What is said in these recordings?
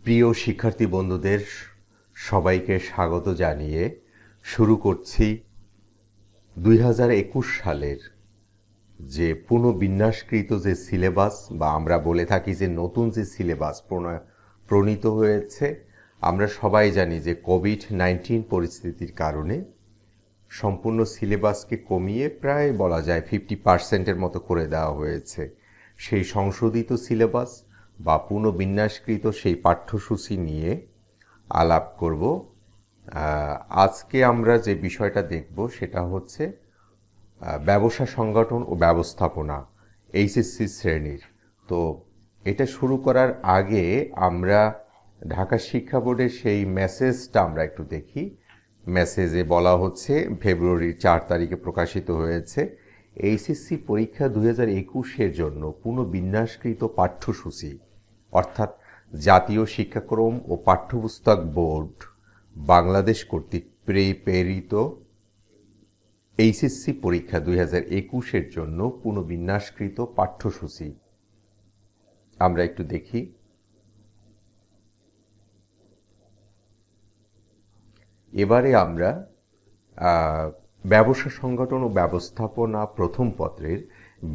প্রিয় শিক্ষার্থী বন্ধুদের সবাইকে স্বাগত জানিয়ে শুরু করছি 2021 সালের যে পুনর্বিন্যাসকৃত যে সিলেবাস বা আমরা বলে থাকি যে নতুন যে সিলেবাস প্রণীত হয়েছে। আমরা সবাই জানি যে কোভিড-19 পরিস্থিতির কারণে সম্পূর্ণ সিলেবাসকে কমিয়ে প্রায় বলা যায় 50% মতো করে দেওয়া হয়েছে। সেই সংশোধিত সিলেবাস বা পুনর্বিন্যাসকৃত সেই পাঠ্যসূচি নিয়ে আলাপ করব। আজকে আমরা যে বিষয়টা দেখব সেটা হচ্ছে ব্যবসা সংগঠন ও ব্যবস্থাপনা এইচএসসি শ্রেণীর। তো এটা শুরু করার আগে আমরা ঢাকা শিক্ষা বোর্ডের সেই মেসেজটা আমরা একটু দেখি। মেসেজে বলা হচ্ছে ফেব্রুয়ারির 4 তারিখে প্রকাশিত হয়েছে, এইচএসসি পরীক্ষা 2021-এর জন্য পুনর্বিন্যাসকৃত পাঠ্যসূচি অর্থাৎ জাতীয় শিক্ষাক্রম ও পাঠ্যপুস্তক বোর্ড বাংলাদেশ কর্তৃক প্রেরিত এইচএসসি পরীক্ষা 2021-এর জন্য পুনর্বিন্যাসকৃত পাঠ্যসূচি আমরা একটু দেখি। এবারে আমরা ব্যবসা সংগঠন ও ব্যবস্থাপনা প্রথম পত্রের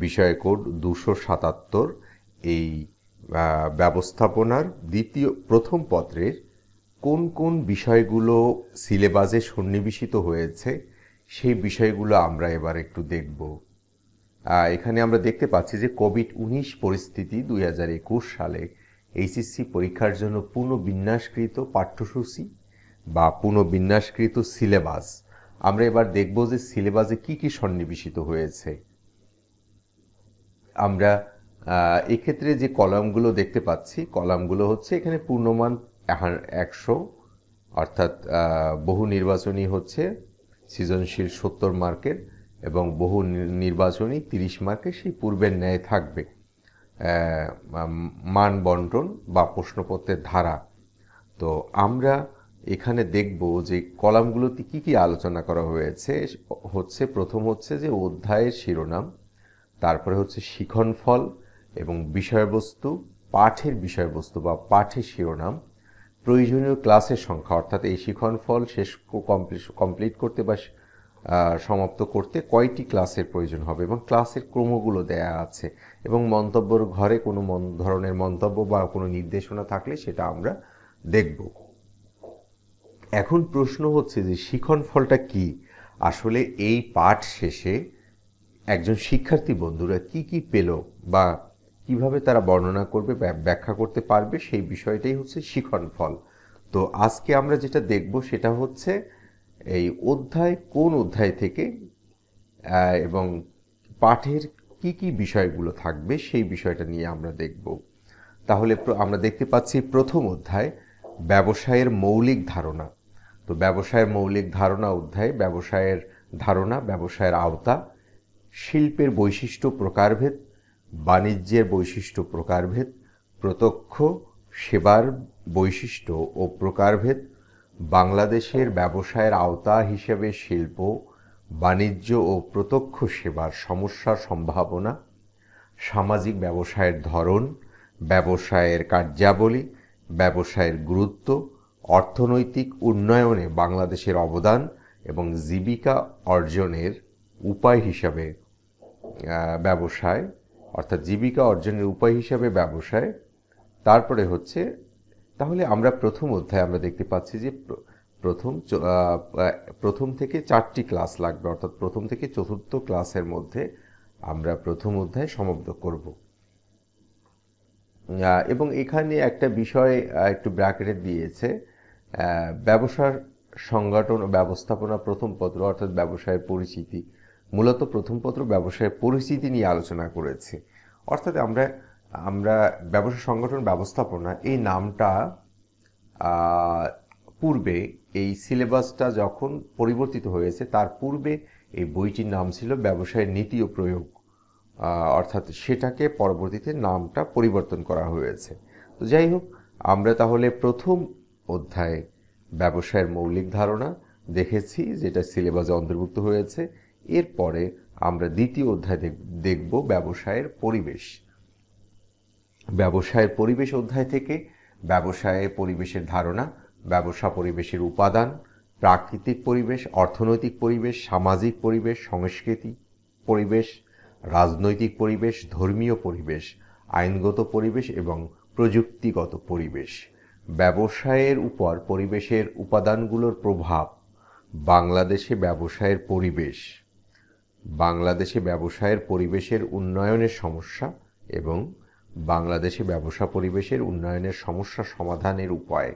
বিষয় কোড 277 এই ব্যবস্থাপনার প্রথম পত্রের কোন কোন বিষয়গুলো সিলেবাসে সন্নিবেশিত হয়েছে সেই বিষয়গুলো আমরা এবার একটু দেখব। এখানে আমরা দেখতে পাচ্ছি যে কোভিড-19 পরিস্থিতি 2021 সালে এইচএসসি পরীক্ষার জন্য পুনর্বিন্যাসকৃত পাঠ্যসূচি বা পুনর্বিন্যাসকৃত সিলেবাস। আমরা এবার দেখব যে সিলেবাসে কি কি সন্নিবেশিত হয়েছে। আমরা এক্ষেত্রে যে কলামগুলো দেখতে পাচ্ছি, কলামগুলো হচ্ছে এখানে পূর্ণমান 100, অর্থাৎ বহু নির্বাচনী হচ্ছে সৃজনশীল 70 মার্কের এবং বহু নির্বাচনী 30 মার্কের, সেই পূর্বের ন্যায় থাকবে মান বন্টন বা প্রশ্নপত্রের ধারা। তো আমরা এখানে দেখব যে কলামগুলোতে কি কি আলোচনা করা হয়েছে। প্রথম হচ্ছে যে অধ্যায়ের শিরোনাম, তারপরে হচ্ছে শিক্ষণফল এবং বিষয়বস্তু, পাঠের বিষয়বস্তু বা পাঠের শিরোনাম, প্রয়োজনীয় ক্লাসের সংখ্যা অর্থাৎ এই শিক্ষণফল কমপ্লিট করতে বা সমাপ্ত করতে কয়টি ক্লাসের প্রয়োজন হবে এবং ক্লাসের ক্রমগুলো দেয়া আছে, এবং মন্তব্যের ঘরে কোনো ধরনের মন্তব্য বা কোনো নির্দেশনা থাকলে সেটা আমরা দেখব। এখন প্রশ্ন হচ্ছে যে শিক্ষণফলটা কি? আসলে এই পাঠ শেষে একজন শিক্ষার্থী বন্ধুরা কি কি পেল বা কিভাবে তারা বর্ণনা করবে, ব্যাখ্যা করতে পারবে, সেই বিষয়টাই হচ্ছে শিক্ষণফল। তো আজকে আমরা যেটা দেখব সেটা হচ্ছে এই কোন অধ্যায় থেকে এবং পাঠের কি কি বিষয়গুলো থাকবে সেই বিষয়টা নিয়ে আমরা দেখব। তাহলে আমরা দেখতে পাচ্ছি প্রথম অধ্যায় ব্যবসায়ের মৌলিক ধারণা। তো ব্যবসায়ের মৌলিক ধারণা অধ্যায় ব্যবসায়ের ধারণা, ব্যবসায়ের আওতা, শিল্পের বৈশিষ্ট্য প্রকারভেদ, বাণিজ্যের বৈশিষ্ট্য প্রকারভেদ, প্রত্যক্ষ সেবার বৈশিষ্ট্য ও প্রকারভেদ, বাংলাদেশের ব্যবসায়ের আওতা হিসেবে শিল্প, বাণিজ্য ও প্রত্যক্ষ সেবার সমস্যার সম্ভাবনা, সামাজিক ব্যবসায়ের ধরন, ব্যবসায়ের কার্যাবলী, ব্যবসায়ের গুরুত্ব, অর্থনৈতিক উন্নয়নে বাংলাদেশের অবদান এবং জীবিকা অর্জনের উপায় হিসাবে ব্যবসায়, অর্থাৎ জীবিকা অর্জনের উপায় হিসাবে ব্যবসায়। তারপরে হচ্ছে, তাহলে আমরা প্রথম অধ্যায় আমরা দেখতে পাচ্ছি যে প্রথম থেকে 4টি ক্লাস লাগবে, অর্থাৎ প্রথম থেকে 4র্থ ক্লাসের মধ্যে আমরা প্রথম অধ্যায় সমাপ্ত করব। এবং এখানে একটা বিষয় একটু ব্র্যাকেটে দিয়েছে, ব্যবসার সংগঠন ও ব্যবস্থাপনা প্রথম পত্র অর্থাৎ ব্যবসায়ের পরিচিতি। মূলত প্রথম পত্র ব্যবসায়ের পরিচিতি নিয়ে আলোচনা করেছে। অর্থাৎ আমরা ব্যবসা সংগঠন ব্যবস্থাপনা এই নামটা পূর্বে এই সিলেবাসটা যখন পরিবর্তিত হয়েছে তার পূর্বে এই বইটির নাম ছিল ব্যবসায়ের নীতি ও প্রয়োগ, অর্থাৎ সেটাকে পরবর্তীতে নামটা পরিবর্তন করা হয়েছে। তো যাই হোক, আমরা তাহলে প্রথম অধ্যায় ব্যবসায়ের মৌলিক ধারণা দেখেছি, যেটা সিলেবাসে অন্তর্ভুক্ত হয়েছে। এরপরে আমরা দ্বিতীয় অধ্যায় দেখব ব্যবসায়ের পরিবেশ। ব্যবসায়ের পরিবেশ অধ্যায় থেকে ব্যবসায়ে পরিবেশের ধারণা, ব্যবসা পরিবেশের উপাদান, প্রাকৃতিক পরিবেশ, অর্থনৈতিক পরিবেশ, সামাজিক পরিবেশ, সাংস্কৃতিক পরিবেশ, রাজনৈতিক পরিবেশ, ধর্মীয় পরিবেশ, আইনগত পরিবেশ এবং প্রযুক্তিগত পরিবেশ। ব্যবসায়ের উপর পরিবেশের উপাদানগুলোর প্রভাব, বাংলাদেশে ব্যবসায়ের পরিবেশ, বাংলাদেশে ব্যবসায়ের পরিবেশের উন্নয়নের সমস্যা এবং বাংলাদেশে ব্যবসা পরিবেশের উন্নয়নের সমস্যা সমাধানের উপায়।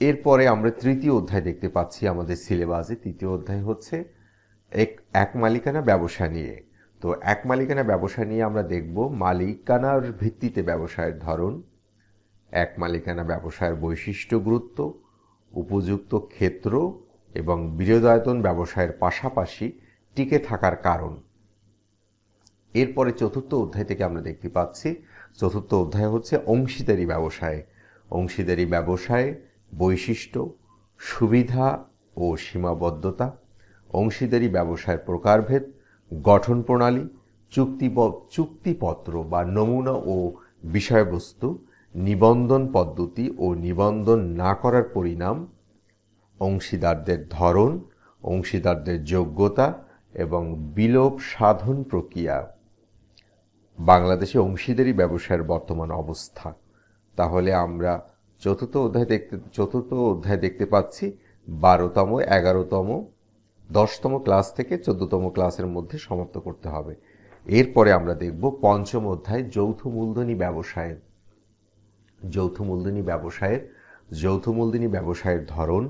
এরপরে আমরা তৃতীয় অধ্যায় দেখতে পাচ্ছি আমাদের সিলেবাসে। তৃতীয় অধ্যায় হচ্ছে এক মালিকানা ব্যবসা নিয়ে। তো এক মালিকানা ব্যবসা নিয়ে আমরা দেখব মালিকানার ভিত্তিতে ব্যবসায়ের ধরন, এক মালিকানা ব্যবসায়ের বৈশিষ্ট্য, গুরুত্ব, উপযুক্ত ক্ষেত্র এবং বিরোধায়তন ব্যবসায়ের পাশাপাশি টিকে থাকার কারণ। এরপরে চতুর্থ অধ্যায় থেকে আমরা দেখতে পাচ্ছি, চতুর্থ অধ্যায় হচ্ছে অংশীদারি ব্যবসায়। অংশীদারি ব্যবসায় বৈশিষ্ট্য, সুবিধা ও সীমাবদ্ধতা, অংশীদারি ব্যবসায়ের প্রকারভেদ, গঠন প্রণালী, চুক্তিপত্র বা নমুনা ও বিষয়বস্তু, নিবন্ধন পদ্ধতি ও নিবন্ধন না করার পরিণাম, অংশীদারদের ধরন, অংশীদারদের যোগ্যতা এবং বিলোপ সাধন প্রক্রিয়া। বাংলাদেশে অংশীদারি ব্যবসায়ের বর্তমান অবস্থা। তাহলে আমরা চতুর্থ অধ্যায় দেখতে পাচ্ছি 12তম, 11তম, 10তম ক্লাস থেকে 14তম ক্লাসের মধ্যে সমাপ্ত করতে হবে। এরপরে আমরা দেখব পঞ্চম অধ্যায় যৌথ মূলধনী ব্যবসায়। যৌথ মূলধনী ব্যবসায়ের ধরন,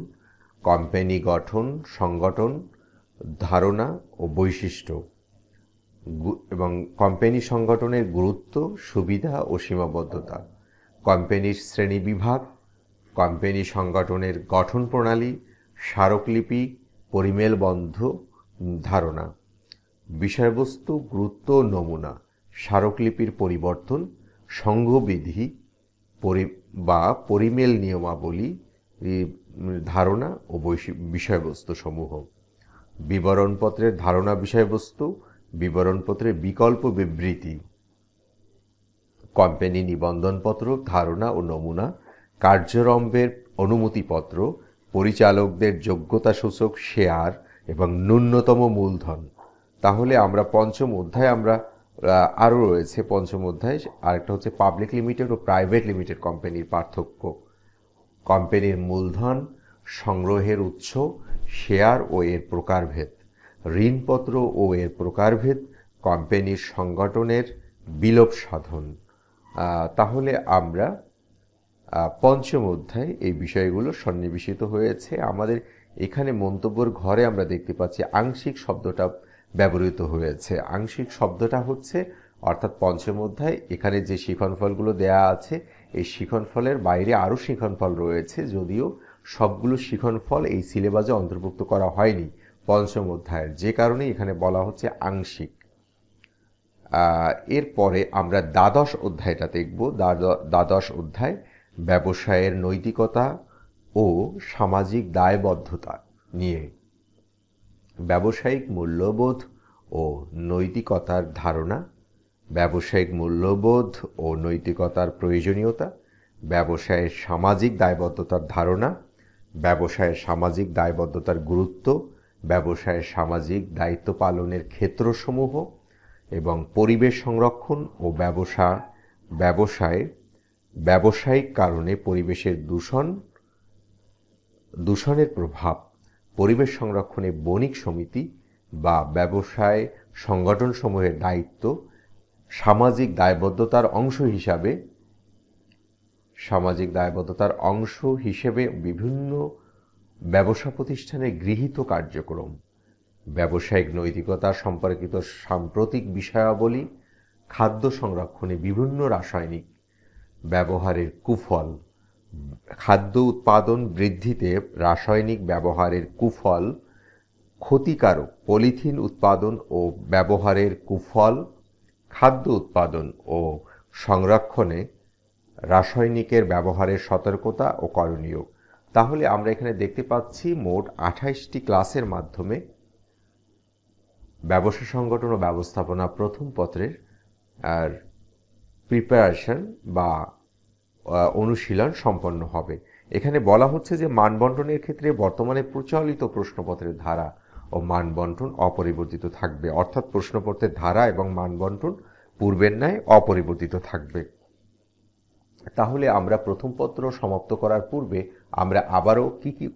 কোম্পানি গঠন, সংগঠন, ধারণা ও বৈশিষ্ট্য এবং কোম্পানি সংগঠনের গুরুত্ব, সুবিধা ও সীমাবদ্ধতা, কোম্পানির শ্রেণীবিভাগ, কোম্পানি সংগঠনের গঠন প্রণালী, স্মারকলিপি, পরিমেলবন্ধ ধারণা, বিষয়বস্তু, গুরুত্ব, নমুনা, স্মারকলিপির পরিবর্তন, সংঘবিধি বা পরিমেল নিয়মাবলী, ধারণা ও বিষয়বস্তু সমূহ, বিবরণপত্রের ধারণা, বিষয়বস্তু, বিবরণপত্রের বিকল্প বিবৃতি, কোম্পানি নিবন্ধনপত্র, ধারণা ও নমুনা, কার্যরম্ভের অনুমতিপত্র, পরিচালকদের যোগ্যতা সূচক, শেয়ার এবং ন্যূনতম মূলধন। তাহলে আমরা পঞ্চম অধ্যায় আরও রয়েছে পঞ্চম অধ্যায়, আরেকটা হচ্ছে পাবলিক লিমিটেড ও প্রাইভেট লিমিটেড কোম্পানির পার্থক্য, কোম্পানির মূলধন, সংগ্রহের উৎস, শেয়ার ও এর প্রকারভেদ, ঋণপত্র ও এর প্রকারভেদ, কোম্পানির সংগঠনের বিলোপ সাধন। তাহলে আমরা পঞ্চম অধ্যায় এই বিষয়গুলো সন্নিবেশিত হয়েছে। আমাদের এখানে মন্তব্যের ঘরে আমরা দেখতে পাচ্ছি আংশিক শব্দটা ব্যবহৃত হয়েছে। আংশিক শব্দটা হচ্ছে অর্থাৎ পঞ্চম অধ্যায় এখানে যে শিখনফলগুলো দেয়া আছে এই শিখনফলের বাইরে আরও শিখনফল রয়েছে, যদিও সবগুলো শিখনফল এই সিলেবাসে অন্তর্ভুক্ত করা হয়নি পঞ্চম অধ্যায়ের, যে কারণে এখানে বলা হচ্ছে আংশিক। এরপরে আমরা দ্বাদশ অধ্যায়টা দেখব। দ্বাদশ অধ্যায় ব্যবসায়ের নৈতিকতা ও সামাজিক দায়বদ্ধতা নিয়ে। ব্যবসায়িক মূল্যবোধ ও নৈতিকতার ধারণা, ব্যবসায়িক মূল্যবোধ ও নৈতিকতার প্রয়োজনীয়তা, ব্যবসায়ের সামাজিক দায়বদ্ধতার ধারণা, ব্যবসায়ের সামাজিক দায়বদ্ধতার গুরুত্ব, ব্যবসায়ের সামাজিক দায়িত্ব পালনের ক্ষেত্রসমূহ এবং পরিবেশ সংরক্ষণ ও ব্যবসায়িক কারণে পরিবেশের দূষণের প্রভাব, পরিবেশ সংরক্ষণে বণিক সমিতি বা ব্যবসায় সংগঠনসমূহের দায়িত্ব, সামাজিক দায়বদ্ধতার অংশ হিসেবে বিভিন্ন ব্যবসা প্রতিষ্ঠানে গৃহীত কার্যক্রম, ব্যবসায়িক নৈতিকতা সম্পর্কিত সাম্প্রতিক বিষয়াবলী, খাদ্য সংরক্ষণে বিভিন্ন রাসায়নিক ব্যবহারের কুফল, খাদ্য উৎপাদন বৃদ্ধিতে রাসায়নিক ব্যবহারের কুফল, ক্ষতিকারক পলিথিন উৎপাদন ও ব্যবহারের কুফল, খাদ্য উৎপাদন ও সংরক্ষণে রাসায়নিকের ব্যবহারের সতর্কতা ও করণীয়। তাহলে আমরা এখানে দেখতে পাচ্ছি মোট 28টি ক্লাসের মাধ্যমে ব্যবসা সংগঠন ও ব্যবস্থাপনা প্রথম পত্রের আর প্রিপারেশন বা অনুশীলন সম্পন্ন হবে। এখানে বলা হচ্ছে যে মানবন্টনের ক্ষেত্রে বর্তমানে প্রচলিত প্রশ্নপত্রের ধারা ও মানবন্টন অপরিবর্তিত থাকবে, অর্থাৎ প্রশ্নপত্রের ধারা এবং মানবন্টন পূর্বের ন্যায় অপরিবর্তিত থাকবে। তাহলে আমরা প্রথম পত্র সমাপ্ত করার পূর্বে আমরা আবারও কি কি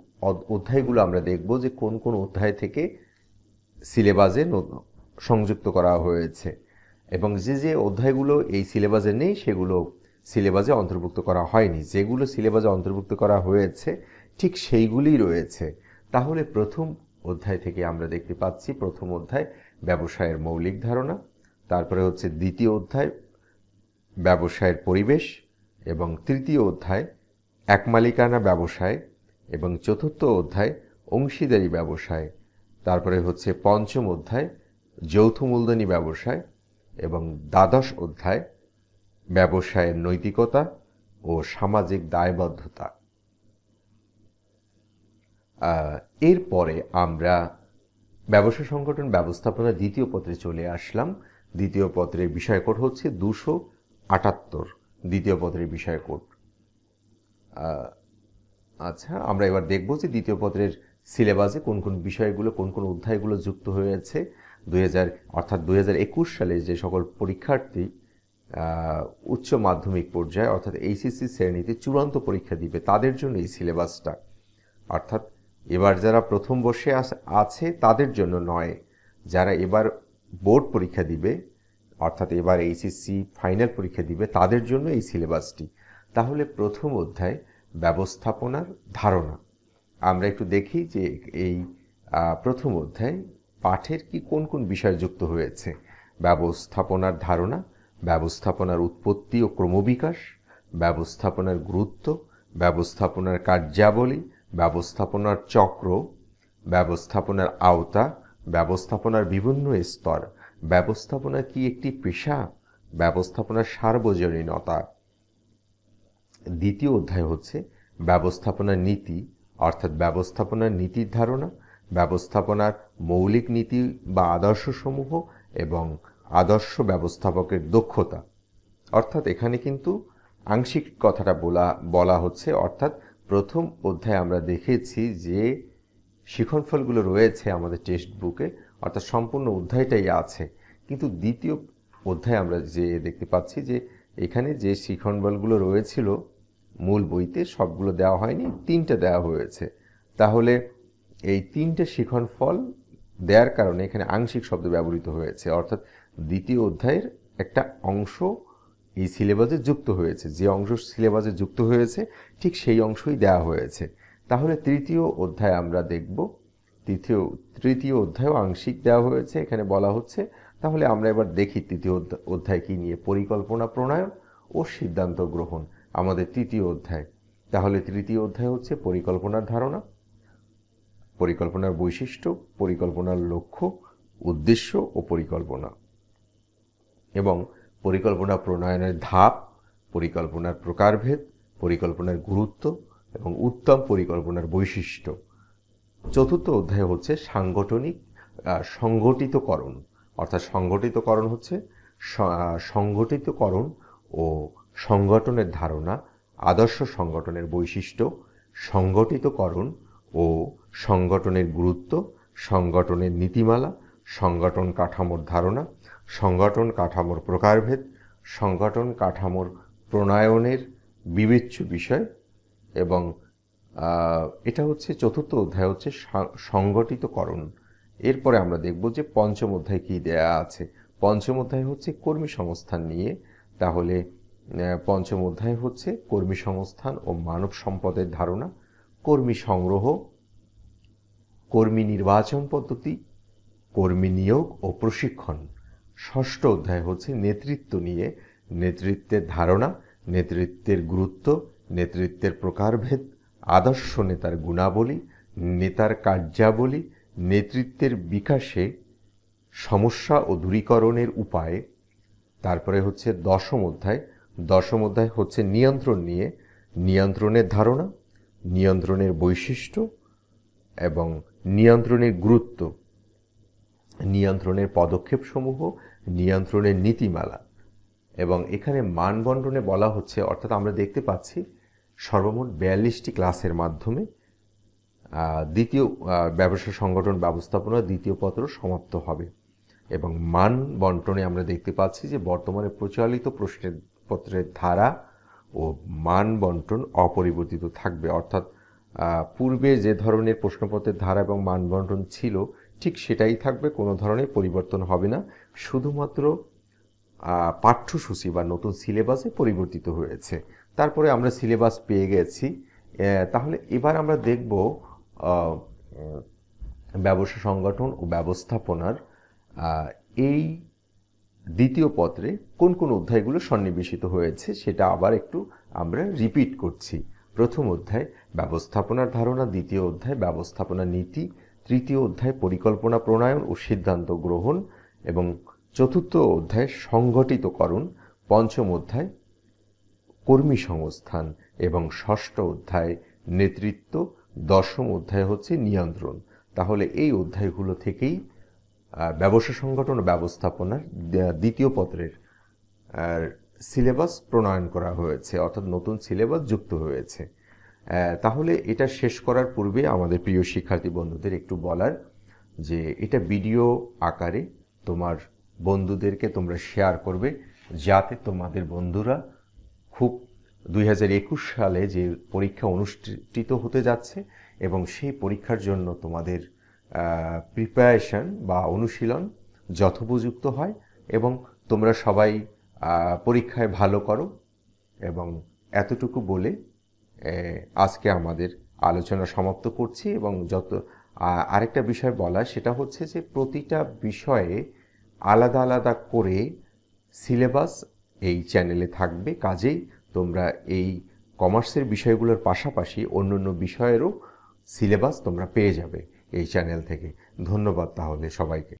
অধ্যায়গুলো আমরা দেখব, যে কোন কোন অধ্যায় থেকে সিলেবাসে সংযুক্ত করা হয়েছে এবং যে যে অধ্যায়গুলো এই সিলেবাসে নেই সেগুলো সিলেবাসে অন্তর্ভুক্ত করা হয়নি। যেগুলো সিলেবাসে অন্তর্ভুক্ত করা হয়েছে ঠিক সেইগুলিই রয়েছে। তাহলে প্রথম অধ্যায় থেকে আমরা দেখতে পাচ্ছি, প্রথম অধ্যায় ব্যবসায়ের মৌলিক ধারণা, তারপরে হচ্ছে দ্বিতীয় অধ্যায় ব্যবসায়ের পরিবেশ, এবং তৃতীয় অধ্যায় একমালিকানা ব্যবসায়, এবং চতুর্থ অধ্যায় অংশীদারি ব্যবসায়, তারপরে হচ্ছে পঞ্চম অধ্যায় যৌথ মূলধনী ব্যবসায়, এবং দ্বাদশ অধ্যায় ব্যবসায়ের নৈতিকতা ও সামাজিক দায়বদ্ধতা। এরপরে আমরা ব্যবসা সংগঠন ব্যবস্থাপনা দ্বিতীয় পত্রে চলে আসলাম। দ্বিতীয় পত্রের বিষয়কোড হচ্ছে 278, দ্বিতীয় পত্রের বিষয়কোড। আচ্ছা, আমরা এবার দেখব যে দ্বিতীয় পত্রের সিলেবাসে কোন কোন বিষয়গুলো, কোন কোন অধ্যায়গুলো যুক্ত হয়েছে। 2021 সালে যে সকল পরীক্ষার্থী উচ্চ মাধ্যমিক পর্যায়ে অর্থাৎ এইচএসসি শ্রেণীতে চূড়ান্ত পরীক্ষা দিবে তাদের জন্য এই সিলেবাসটা, অর্থাৎ এবার যারা প্রথম বর্ষে আছে তাদের জন্য নয়, যারা এবার বোর্ড পরীক্ষা দিবে অর্থাৎ এবার এইচএসসি ফাইনাল পরীক্ষা দিবে তাদের জন্য এই সিলেবাসটি। তাহলে প্রথম অধ্যায় ব্যবস্থাপনার ধারণা। আমরা একটু দেখি যে এই প্রথম অধ্যায় পাঠের কি কোন কোন বিষয় যুক্ত হয়েছে। ব্যবস্থাপনার ধারণা, ব্যবস্থাপনার উৎপত্তি ও ক্রমবিকাশ, ব্যবস্থাপনার গুরুত্ব, ব্যবস্থাপনার কার্যাবলী, ব্যবস্থাপনার চক্র, ব্যবস্থাপনার আওতা, ব্যবস্থাপনার বিভিন্ন স্তর, ব্যবস্থাপনা কি একটি পেশা, ব্যবস্থাপনার সার্বজনীনতা। দ্বিতীয় অধ্যায় হচ্ছে ব্যবস্থাপনার নীতি, অর্থাৎ ব্যবস্থাপনার নীতির ধারণা, ব্যবস্থাপনার মৌলিক নীতি বা আদর্শসমূহ এবং আদর্শ ব্যবস্থাপকের দক্ষতা। অর্থাৎ এখানে কিন্তু আংশিক কথাটা বলা হচ্ছে, অর্থাৎ প্রথম অধ্যায়ে আমরা দেখেছি যে শিক্ষণফলগুলো রয়েছে আমাদের টেক্সট বুকে, অর্থাৎ সম্পূর্ণ অধ্যায়টাই আছে, কিন্তু দ্বিতীয় অধ্যায়ে আমরা যে দেখতে পাচ্ছি যে এখানে যে শিক্ষণফলগুলো রয়েছিল মূল বইতে সবগুলো দেওয়া হয়নি, 3টা দেওয়া হয়েছে। তাহলে এই 3টে শিক্ষণফল দেওয়ার কারণে এখানে আংশিক শব্দ ব্যবহৃত হয়েছে, অর্থাৎ দ্বিতীয় অধ্যায়ের একটা অংশ এই সিলেবাসে যুক্ত হয়েছে, যে অংশ সিলেবাসে যুক্ত হয়েছে ঠিক সেই অংশই দেওয়া হয়েছে। তাহলে তৃতীয় অধ্যায় আমরা দেখব, তৃতীয় অধ্যায়ও আংশিক দেওয়া হয়েছে এখানে বলা হচ্ছে। তাহলে আমরা এবার দেখি তৃতীয় অধ্যায় কি নিয়ে, পরিকল্পনা প্রণয়ন ও সিদ্ধান্ত গ্রহণ আমাদের তৃতীয় অধ্যায়। তাহলে তৃতীয় অধ্যায় হচ্ছে পরিকল্পনার ধারণা, পরিকল্পনার বৈশিষ্ট্য, পরিকল্পনার লক্ষ্য, উদ্দেশ্য ও পরিকল্পনা, এবং পরিকল্পনা প্রণয়নের ধাপ, পরিকল্পনার প্রকারভেদ, পরিকল্পনার গুরুত্ব এবং উত্তম পরিকল্পনার বৈশিষ্ট্য। চতুর্থ অধ্যায় হচ্ছে সংগঠিতকরণ, অর্থাৎ সংগঠিতকরণ হচ্ছে সংগঠিতকরণ ও সংগঠনের ধারণা, আদর্শ সংগঠনের বৈশিষ্ট্য, সংগঠিতকরণ ও সংগঠনের গুরুত্ব, সংগঠনের নীতিমালা, সংগঠন কাঠামোর ধারণা, সংগঠন কাঠামোর প্রকারভেদ, সংগঠন কাঠামোর প্রণয়নের বিবেচ্য বিষয়, এবং এটা হচ্ছে চতুর্থ অধ্যায় হচ্ছে সংগঠিতকরণ। এরপরে আমরা দেখব যে পঞ্চম অধ্যায় কি দেয়া আছে। পঞ্চম অধ্যায় হচ্ছে কর্মী সংস্থান নিয়ে। তাহলে পঞ্চম অধ্যায় হচ্ছে কর্মী সংস্থান ও মানব সম্পদের ধারণা, কর্মী সংগ্রহ, কর্মী নির্বাচন পদ্ধতি, কর্মী নিয়োগ ও প্রশিক্ষণ। ষষ্ঠ অধ্যায় হচ্ছে নেতৃত্ব নিয়ে, নেতৃত্বের ধারণা, নেতৃত্বের গুরুত্ব, নেতৃত্বের প্রকারভেদ, আদর্শ নেতার গুণাবলী, নেতার কার্যাবলী, নেতৃত্বের বিকাশে সমস্যা ও দূরীকরণের উপায়। তারপরে হচ্ছে দশম অধ্যায় হচ্ছে নিয়ন্ত্রণ নিয়ে, নিয়ন্ত্রণের ধারণা, নিয়ন্ত্রণের বৈশিষ্ট্য এবং নিয়ন্ত্রণের গুরুত্ব, নিয়ন্ত্রণের পদক্ষেপসমূহ, নিয়ন্ত্রণের নীতিমালা। এবং এখানে মান বন্টনে বলা হচ্ছে, অর্থাৎ আমরা দেখতে পাচ্ছি সর্বমোট 42টি ক্লাসের মাধ্যমে দ্বিতীয় ব্যবসা সংগঠন ব্যবস্থাপনা দ্বিতীয় পত্র সমাপ্ত হবে। এবং মান বন্টনে আমরা দেখতে পাচ্ছি যে বর্তমানে প্রচলিত প্রশ্নপত্রের ধারা ও মান বন্টন অপরিবর্তিত থাকবে, অর্থাৎ পূর্বে যে ধরনের প্রশ্নপত্রের ধারা এবং মান বন্টন ছিল ঠিক সেটাই থাকবে, কোনো ধরনের পরিবর্তন হবে না। শুধুমাত্র পাঠ্যসূচি বা নতুন সিলেবাসে পরিবর্তিত হয়েছে। তারপরে আমরা সিলেবাস পেয়ে গেছি। তাহলে এবার আমরা দেখব ব্যবসা সংগঠন ও ব্যবস্থাপনার এই দ্বিতীয় পত্রে কোন কোন অধ্যায়গুলো সন্নিবেশিত হয়েছে সেটা আবার একটু আমরা রিপিট করছি। প্রথম অধ্যায় ব্যবস্থাপনার ধারণা, দ্বিতীয় অধ্যায় ব্যবস্থাপনা নীতি, তৃতীয় অধ্যায় পরিকল্পনা প্রণয়ন ও সিদ্ধান্ত গ্রহণ, এবং চতুর্থ অধ্যায় সংগঠিতকরণ, পঞ্চম অধ্যায় কর্মী সংস্থান এবং ষষ্ঠ অধ্যায় নেতৃত্ব, দশম অধ্যায় হচ্ছে নিয়ন্ত্রণ। তাহলে এই অধ্যায়গুলো থেকেই ব্যবসা সংগঠন ও ব্যবস্থাপনার দ্বিতীয় পত্রের সিলেবাস প্রণয়ন করা হয়েছে, অর্থাৎ নতুন সিলেবাস যুক্ত হয়েছে। তাহলে এটা শেষ করার পূর্বে আমাদের প্রিয় শিক্ষার্থী বন্ধুদের একটু বলার যে এটা ভিডিও আকারে তোমার বন্ধুদেরকে তোমরা শেয়ার করবে, যাতে তোমাদের বন্ধুরা খুব 2021 সালে যে পরীক্ষা অনুষ্ঠিত হতে যাচ্ছে এবং সেই পরীক্ষার জন্য তোমাদের প্রিপারেশন বা অনুশীলন যথোপযুক্ত হয় এবং তোমরা সবাই পরীক্ষায় ভালো করো। এবং এতটুকু বলে আজকে আমাদের আলোচনা সমাপ্ত করছি। এবং আরেকটা বিষয় বলা, সেটা হচ্ছে যে প্রতিটা বিষয়ে আলাদা আলাদা করে সিলেবাস এই চ্যানেলে থাকবে, কাজেই তোমরা এই কমার্সের বিষয়গুলোর পাশাপাশি অন্যান্য বিষয়েরও সিলেবাস তোমরা পেয়ে যাবে এই চ্যানেল থেকে। ধন্যবাদ তাহলে সবাইকে।